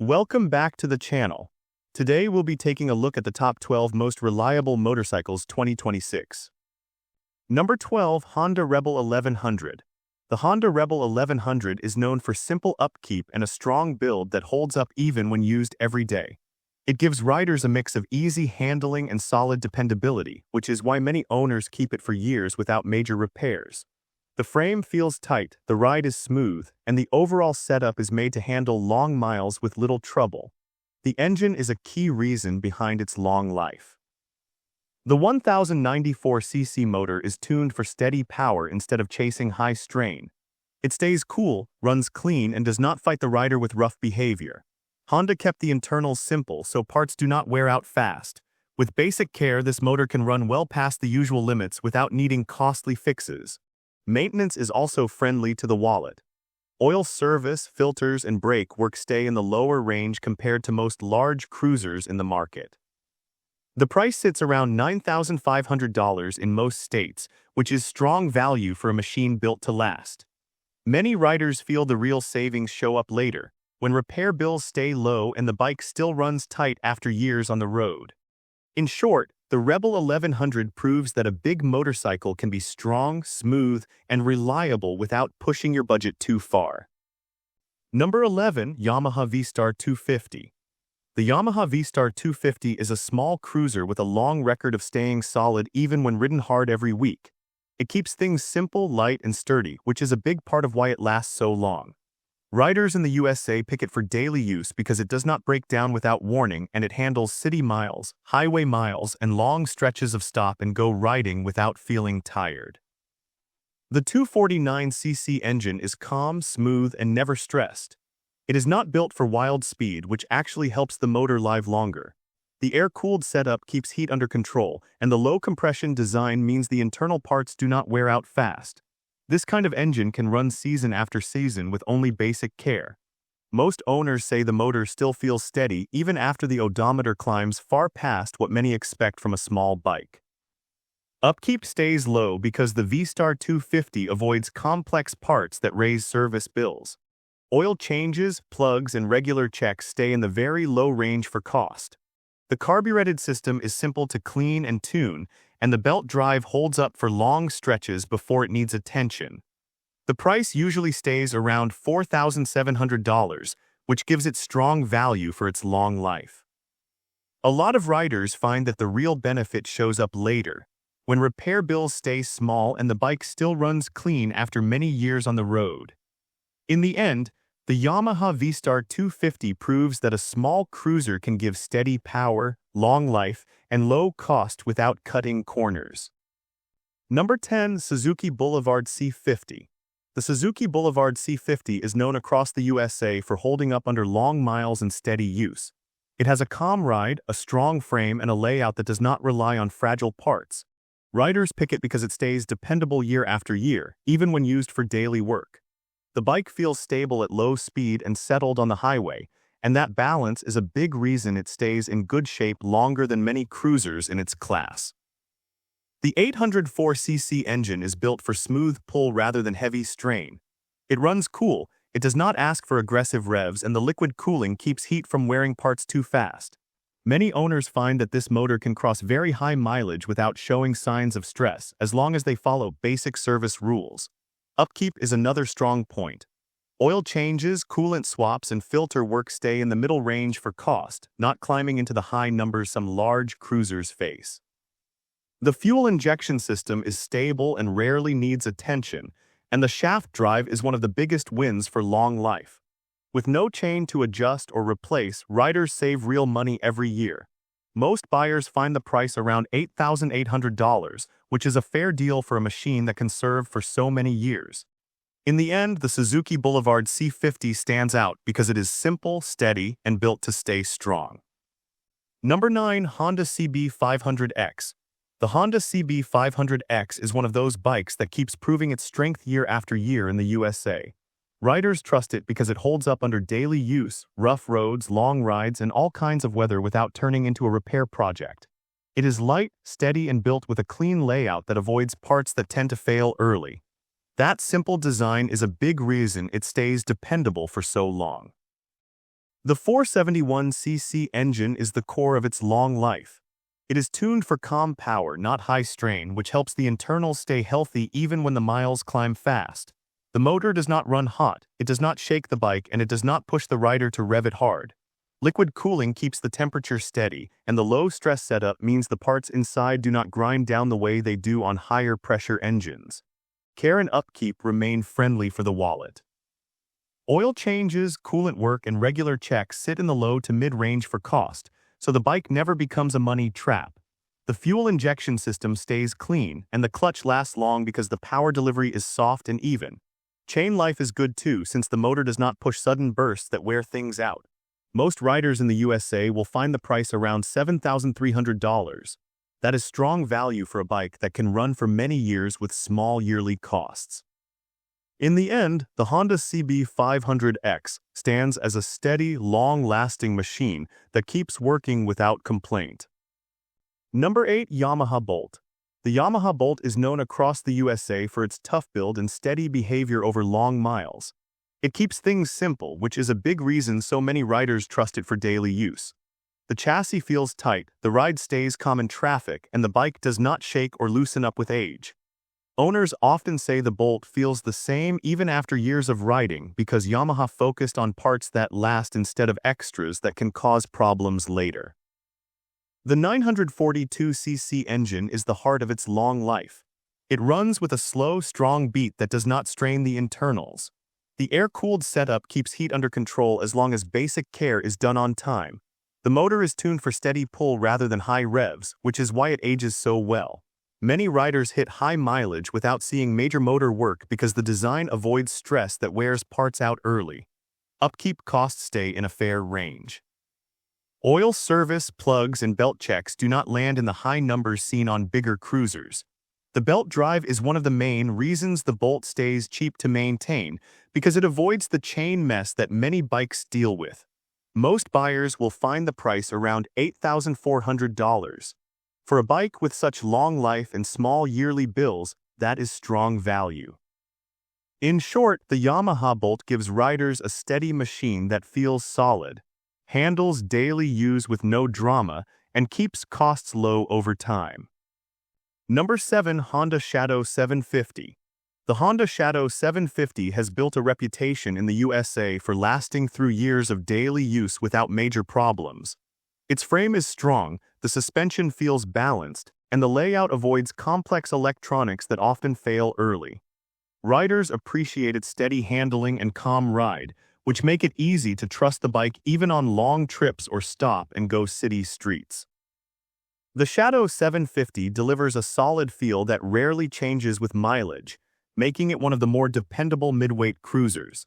Welcome back to the channel. Today we'll be taking a look at the top 12 most reliable motorcycles 2026. Number 12, Honda Rebel 1100. The Honda Rebel 1100 is known for simple upkeep and a strong build that holds up even when used every day. It gives riders a mix of easy handling and solid dependability, which is why many owners keep it for years without major repairs. The frame feels tight, the ride is smooth, and the overall setup is made to handle long miles with little trouble. The engine is a key reason behind its long life. The 1094cc motor is tuned for steady power instead of chasing high strain. It stays cool, runs clean, and does not fight the rider with rough behavior. Honda kept the internals simple so parts do not wear out fast. With basic care, this motor can run well past the usual limits without needing costly fixes. Maintenance is also friendly to the wallet. Oil service, filters, and brake work stay in the lower range compared to most large cruisers in the market. The price sits around $9,500 in most states, which is strong value for a machine built to last. Many riders feel the real savings show up later, when repair bills stay low and the bike still runs tight after years on the road. In short, the Rebel 1100 proves that a big motorcycle can be strong, smooth, and reliable without pushing your budget too far. Number 11, Yamaha V-Star 250. The Yamaha V-Star 250 is a small cruiser with a long record of staying solid even when ridden hard every week. It keeps things simple, light, and sturdy, which is a big part of why it lasts so long. Riders in the USA pick it for daily use because it does not break down without warning and it handles city miles, highway miles, and long stretches of stop-and-go riding without feeling tired. The 249cc engine is calm, smooth, and never stressed. It is not built for wild speed, which actually helps the motor live longer. The air-cooled setup keeps heat under control, and the low-compression design means the internal parts do not wear out fast. This kind of engine can run season after season with only basic care. Most owners say the motor still feels steady even after the odometer climbs far past what many expect from a small bike. Upkeep stays low because the V-Star 250 avoids complex parts that raise service bills. Oil changes, plugs, and regular checks stay in the very low range for cost. The carbureted system is simple to clean and tune, and the belt drive holds up for long stretches before it needs attention. The price usually stays around $4,700, which gives it strong value for its long life. A lot of riders find that the real benefit shows up later, when repair bills stay small and the bike still runs clean after many years on the road. In the end, the Yamaha V-Star 250 proves that a small cruiser can give steady power, long life, and low cost without cutting corners. Number 10, Suzuki Boulevard C50. The Suzuki Boulevard C50 is known across the USA for holding up under long miles and steady use. It has a calm ride, a strong frame, and a layout that does not rely on fragile parts. Riders pick it because it stays dependable year after year, even when used for daily work. The bike feels stable at low speed and settled on the highway, and that balance is a big reason it stays in good shape longer than many cruisers in its class. The 804cc engine is built for smooth pull rather than heavy strain. It runs cool, it does not ask for aggressive revs, and the liquid cooling keeps heat from wearing parts too fast. Many owners find that this motor can cross very high mileage without showing signs of stress as long as they follow basic service rules. Upkeep is another strong point. Oil changes, coolant swaps, and filter work stay in the middle range for cost, not climbing into the high numbers some large cruisers face. The fuel injection system is stable and rarely needs attention, and the shaft drive is one of the biggest wins for long life. With no chain to adjust or replace, riders save real money every year. Most buyers find the price around $8,800, which is a fair deal for a machine that can serve for so many years. In the end, the Suzuki Boulevard C50 stands out because it is simple, steady, and built to stay strong. Number 9, Honda CB500X. The Honda CB500X is one of those bikes that keeps proving its strength year after year in the USA. Riders trust it because it holds up under daily use, rough roads, long rides, and all kinds of weather without turning into a repair project. It is light, steady, and built with a clean layout that avoids parts that tend to fail early. That simple design is a big reason it stays dependable for so long. The 471cc engine is the core of its long life. It is tuned for calm power, not high strain, which helps the internals stay healthy even when the miles climb fast. The motor does not run hot, it does not shake the bike, and it does not push the rider to rev it hard. Liquid cooling keeps the temperature steady, and the low-stress setup means the parts inside do not grind down the way they do on higher-pressure engines. Care and upkeep remain friendly for the wallet. Oil changes, coolant work, and regular checks sit in the low to mid-range for cost, so the bike never becomes a money trap. The fuel injection system stays clean, and the clutch lasts long because the power delivery is soft and even. Chain life is good too, since the motor does not push sudden bursts that wear things out. Most riders in the USA will find the price around $7,300. That is strong value for a bike that can run for many years with small yearly costs. In the end, the Honda CB500X stands as a steady, long-lasting machine that keeps working without complaint. Number 8. Yamaha Bolt. The Yamaha Bolt is known across the USA for its tough build and steady behavior over long miles. It keeps things simple, which is a big reason so many riders trust it for daily use. The chassis feels tight, the ride stays calm in traffic, and the bike does not shake or loosen up with age. Owners often say the Bolt feels the same even after years of riding because Yamaha focused on parts that last instead of extras that can cause problems later. The 942cc engine is the heart of its long life. It runs with a slow, strong beat that does not strain the internals. The air-cooled setup keeps heat under control as long as basic care is done on time. The motor is tuned for steady pull rather than high revs, which is why it ages so well. Many riders hit high mileage without seeing major motor work because the design avoids stress that wears parts out early. Upkeep costs stay in a fair range. Oil service, plugs, and belt checks do not land in the high numbers seen on bigger cruisers. The belt drive is one of the main reasons the Bolt stays cheap to maintain because it avoids the chain mess that many bikes deal with. Most buyers will find the price around $8,400. For a bike with such long life and small yearly bills, that is strong value. In short, the Yamaha Bolt gives riders a steady machine that feels solid, handles daily use with no drama, and keeps costs low over time. Number 7. Honda Shadow 750. The Honda Shadow 750 has built a reputation in the USA for lasting through years of daily use without major problems. Its frame is strong, the suspension feels balanced, and the layout avoids complex electronics that often fail early. Riders appreciate its steady handling and calm ride, which make it easy to trust the bike even on long trips or stop-and-go city streets. The Shadow 750 delivers a solid feel that rarely changes with mileage, making it one of the more dependable midweight cruisers.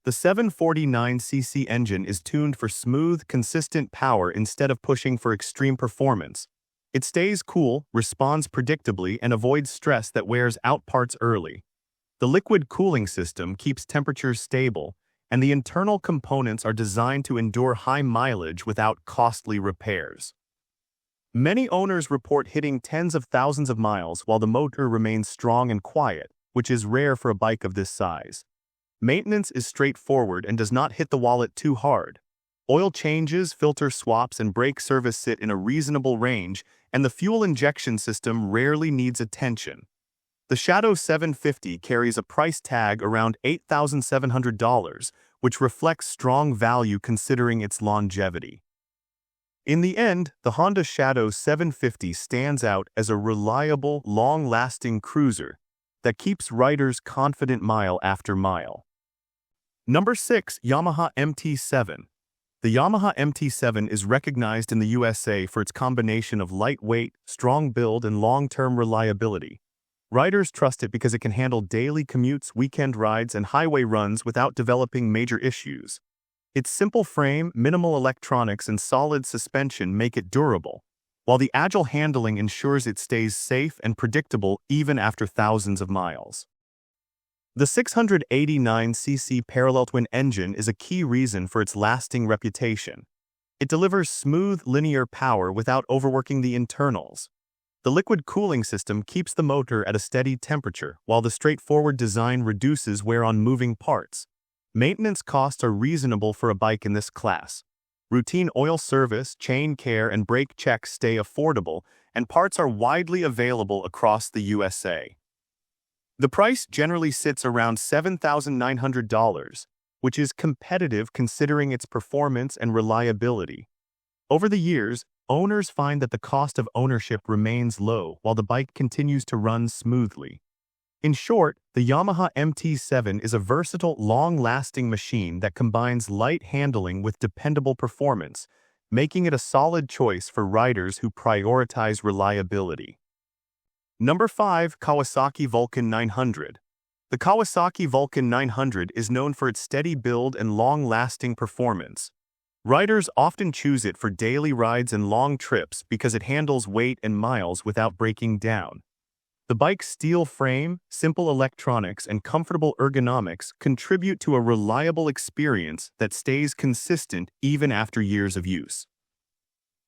The 749cc engine is tuned for smooth, consistent power instead of pushing for extreme performance. It stays cool, responds predictably, and avoids stress that wears out parts early. The liquid cooling system keeps temperatures stable, and the internal components are designed to endure high mileage without costly repairs. Many owners report hitting tens of thousands of miles while the motor remains strong and quiet, which is rare for a bike of this size. Maintenance is straightforward and does not hit the wallet too hard. Oil changes, filter swaps, and brake service sit in a reasonable range, and the fuel injection system rarely needs attention. The Shadow 750 carries a price tag around $8,700, which reflects strong value considering its longevity. In the end, the Honda Shadow 750 stands out as a reliable, long-lasting cruiser that keeps riders confident mile after mile. Number 6. Yamaha MT-07. The Yamaha MT-07 is recognized in the USA for its combination of lightweight, strong build, and long-term reliability. Riders trust it because it can handle daily commutes, weekend rides, and highway runs without developing major issues. Its simple frame, minimal electronics, and solid suspension make it durable, while the agile handling ensures it stays safe and predictable even after thousands of miles. The 689cc parallel twin engine is a key reason for its lasting reputation. It delivers smooth, linear power without overworking the internals. The liquid cooling system keeps the motor at a steady temperature, while the straightforward design reduces wear on moving parts. Maintenance costs are reasonable for a bike in this class. Routine oil service, chain care, and brake checks stay affordable, and parts are widely available across the USA. The price generally sits around $7,900, which is competitive considering its performance and reliability. Over the years, owners find that the cost of ownership remains low while the bike continues to run smoothly. In short, the Yamaha MT-07 is a versatile, long-lasting machine that combines light handling with dependable performance, making it a solid choice for riders who prioritize reliability. Number 5. Kawasaki Vulcan 900. The Kawasaki Vulcan 900 is known for its steady build and long-lasting performance. Riders often choose it for daily rides and long trips because it handles weight and miles without breaking down. The bike's steel frame, simple electronics, and comfortable ergonomics contribute to a reliable experience that stays consistent even after years of use.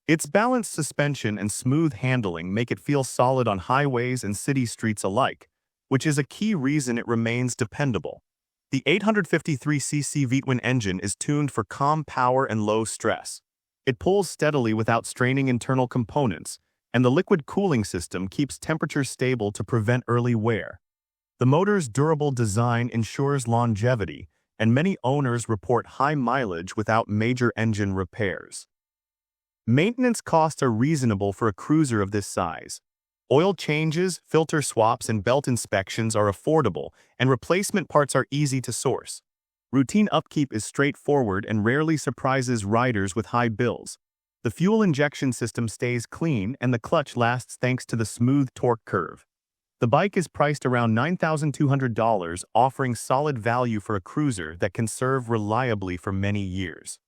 Its balanced suspension and smooth handling make it feel solid on highways and city streets alike, which is a key reason it remains dependable. The 853cc V-twin engine is tuned for calm power and low stress. It pulls steadily without straining internal components, and the liquid cooling system keeps temperatures stable to prevent early wear. The motor's durable design ensures longevity, and many owners report high mileage without major engine repairs. Maintenance costs are reasonable for a cruiser of this size. Oil changes, filter swaps, and belt inspections are affordable, and replacement parts are easy to source. Routine upkeep is straightforward and rarely surprises riders with high bills. The fuel injection system stays clean and the clutch lasts thanks to the smooth torque curve. The bike is priced around $9,200, offering solid value for a cruiser that can serve reliably for many years.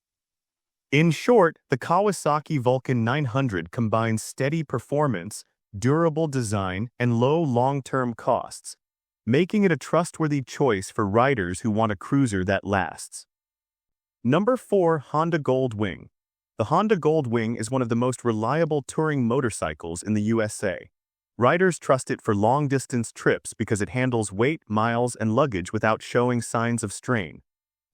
In short, the Kawasaki Vulcan 900 combines steady performance, durable design, and low long-term costs, making it a trustworthy choice for riders who want a cruiser that lasts. Number 4. Honda Goldwing. The Honda Goldwing is one of the most reliable touring motorcycles in the USA. Riders trust it for long-distance trips because it handles weight, miles, and luggage without showing signs of strain.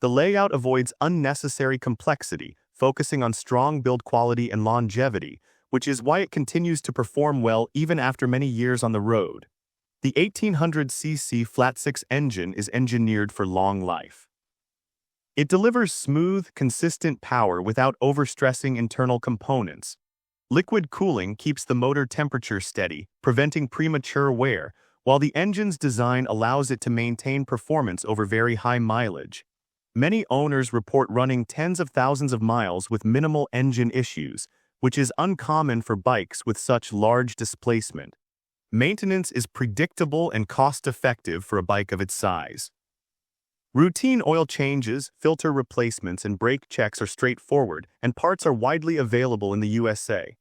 The layout avoids unnecessary complexity, focusing on strong build quality and longevity, which is why it continues to perform well even after many years on the road. The 1800cc flat-six engine is engineered for long life. It delivers smooth, consistent power without overstressing internal components. Liquid cooling keeps the motor temperature steady, preventing premature wear, while the engine's design allows it to maintain performance over very high mileage. Many owners report running tens of thousands of miles with minimal engine issues, which is uncommon for bikes with such large displacement. Maintenance is predictable and cost-effective for a bike of its size. Routine oil changes, filter replacements, and brake checks are straightforward, and parts are widely available in the USA.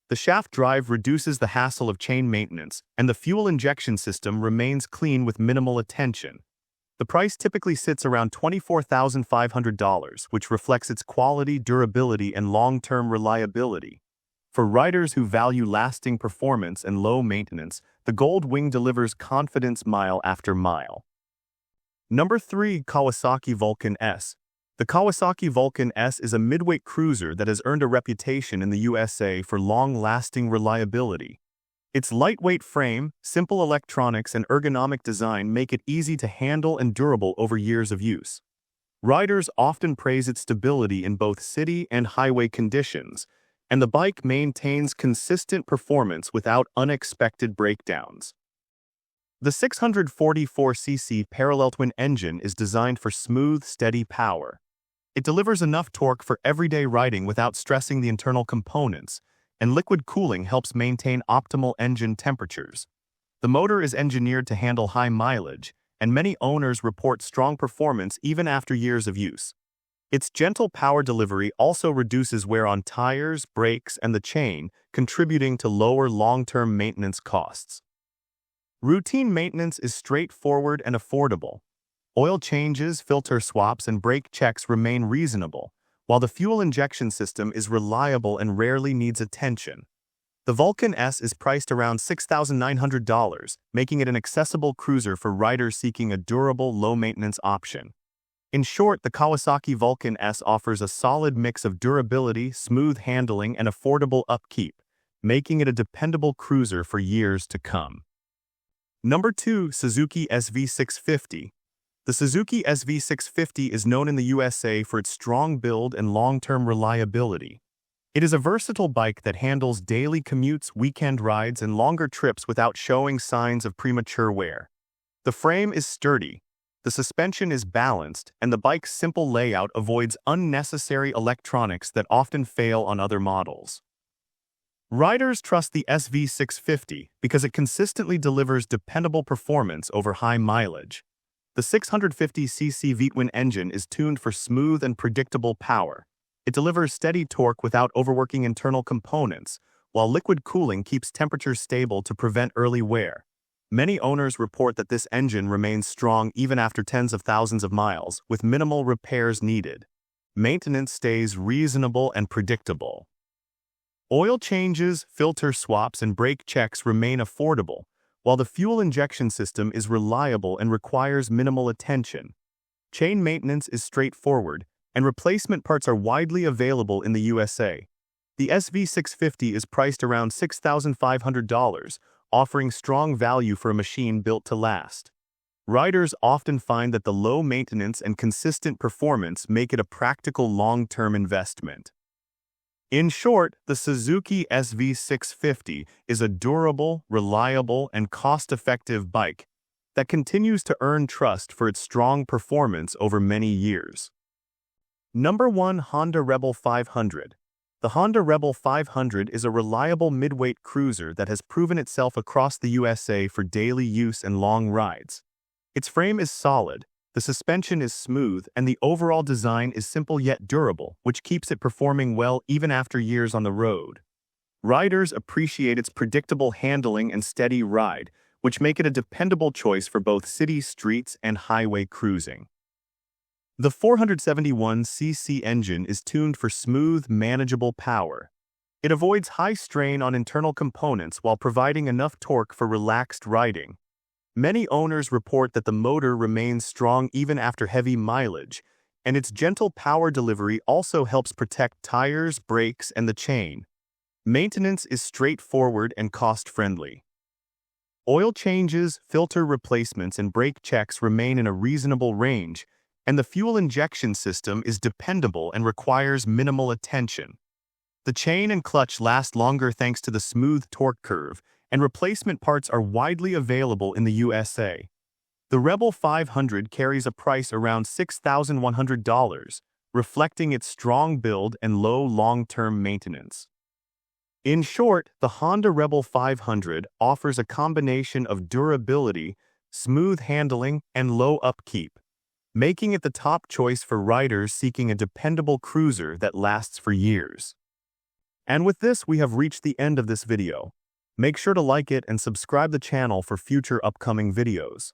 The shaft drive reduces the hassle of chain maintenance, and the fuel injection system remains clean with minimal attention. The price typically sits around $24,500, which reflects its quality, durability, and long-term reliability. For riders who value lasting performance and low maintenance, the Goldwing delivers confidence mile after mile. Number 3. Kawasaki Vulcan S. The Kawasaki Vulcan S is a midweight cruiser that has earned a reputation in the USA for long-lasting reliability. Its lightweight frame, simple electronics, and ergonomic design make it easy to handle and durable over years of use. Riders often praise its stability in both city and highway conditions, and the bike maintains consistent performance without unexpected breakdowns. The 644cc parallel twin engine is designed for smooth, steady power. It delivers enough torque for everyday riding without stressing the internal components, and liquid cooling helps maintain optimal engine temperatures. The motor is engineered to handle high mileage, and many owners report strong performance even after years of use. Its gentle power delivery also reduces wear on tires, brakes, and the chain, contributing to lower long-term maintenance costs. Routine maintenance is straightforward and affordable. Oil changes, filter swaps, and brake checks remain reasonable, while the fuel injection system is reliable and rarely needs attention. The Vulcan S is priced around $6,900, making it an accessible cruiser for riders seeking a durable, low-maintenance option. In short, the Kawasaki Vulcan S offers a solid mix of durability, smooth handling, and affordable upkeep, making it a dependable cruiser for years to come. Number 2. Suzuki SV650. The Suzuki SV650 is known in the USA for its strong build and long-term reliability. It is a versatile bike that handles daily commutes, weekend rides, and longer trips without showing signs of premature wear. The frame is sturdy, the suspension is balanced, and the bike's simple layout avoids unnecessary electronics that often fail on other models. Riders trust the SV650 because it consistently delivers dependable performance over high mileage. The 650cc V-twin engine is tuned for smooth and predictable power. It delivers steady torque without overworking internal components, while liquid cooling keeps temperatures stable to prevent early wear. Many owners report that this engine remains strong even after tens of thousands of miles, with minimal repairs needed. Maintenance stays reasonable and predictable. Oil changes, filter swaps, and brake checks remain affordable, while the fuel injection system is reliable and requires minimal attention. Chain maintenance is straightforward, and replacement parts are widely available in the USA. The SV650 is priced around $6,500, offering strong value for a machine built to last. Riders often find that the low maintenance and consistent performance make it a practical long-term investment. In short, the Suzuki SV650 is a durable, reliable, and cost-effective bike that continues to earn trust for its strong performance over many years. Number 1. Honda Rebel 500. The Honda Rebel 500 is a reliable midweight cruiser that has proven itself across the USA for daily use and long rides. Its frame is solid, the suspension is smooth, and the overall design is simple yet durable, which keeps it performing well even after years on the road. Riders appreciate its predictable handling and steady ride, which make it a dependable choice for both city streets and highway cruising. The 471cc engine is tuned for smooth, manageable power. It avoids high strain on internal components while providing enough torque for relaxed riding. Many owners report that the motor remains strong even after heavy mileage, and its gentle power delivery also helps protect tires, brakes, and the chain. Maintenance is straightforward and cost-friendly. Oil changes, filter replacements, and brake checks remain in a reasonable range, and the fuel injection system is dependable and requires minimal attention. The chain and clutch last longer thanks to the smooth torque curve, and replacement parts are widely available in the USA. The Rebel 500 carries a price around $6,100, reflecting its strong build and low long-term maintenance. In short, the Honda Rebel 500 offers a combination of durability, smooth handling, and low upkeep, making it the top choice for riders seeking a dependable cruiser that lasts for years. And with this, we have reached the end of this video. Make sure to like it and subscribe the channel for future upcoming videos.